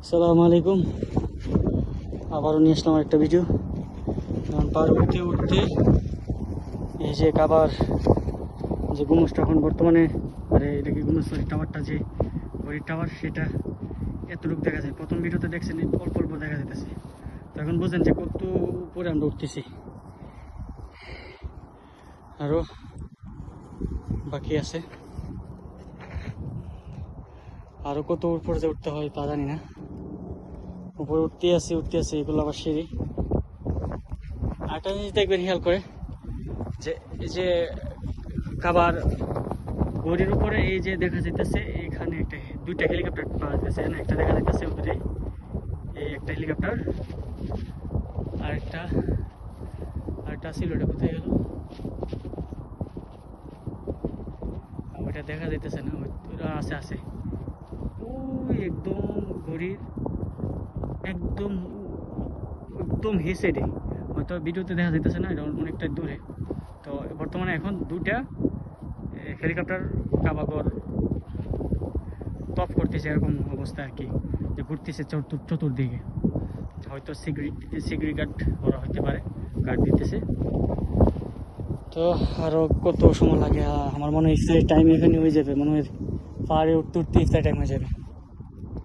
আসসালামু আলাইকুম। আবারও নিয়ে আসলাম একটা ভিডিও। কারণ পার উঠতে উঠতে এই যে কাবার যে গুমসটা এখন বর্তমানে, আরে এটা কি গুমস, সরি, টাওয়ারটা যে ঘড়ির টাওয়ার, সেটা এতটুকু দেখা যায়। প্রথম ভিডিওতে দেখছেন অল্প অল্প দেখা যেতেছে। তো এখন বুঝেন যে কত উপরে আমরা উঠতেছি, আরও বাকি আছে। আরও কত উপরে যে উঠতে হয় তা জানি না। উপরে উঠতে আসি, এগুলো আবার সিঁড়ি। আরেকটা জিনিস দেখবেন খেয়াল করে, যে এই যে কাবার ঘড়ির উপরে এই যে দেখা যাইতেছে, এখানে একটা দুইটা হেলিকপ্টার পাওয়া যাচ্ছে। একটা দেখা যাইতেছে ওদের, এই একটা হেলিকপ্টার, আরেকটা আরেকটা ছিল, ওটা কোথায় গেল? ওইটা দেখা যাইতেছে না, আছে ওই একদম ঘড়ির একদম একদম হে সাইডে। হয়তো ভিডিওতে দেখা যাইতেছে না, এটা অনেকটা দূরে। তো বর্তমানে এখন দুইটা হেলিকপ্টার কাবাগর টপ করতেছে, এরকম অবস্থা আর কি, যে ঘুরতেছে চতুর্দিকে। হয়তো সিকিউরিটি গার্ড ওরা হতে পারে, গার্ড দিতেছে। তো আরও কত সময় লাগে? আমার মনে হয় ইফতারের টাইম এখানে হয়ে যাবে, মনে হয় পাহাড়ে উঠতে উঠতে ইফতার টাইম হয়ে যাবে।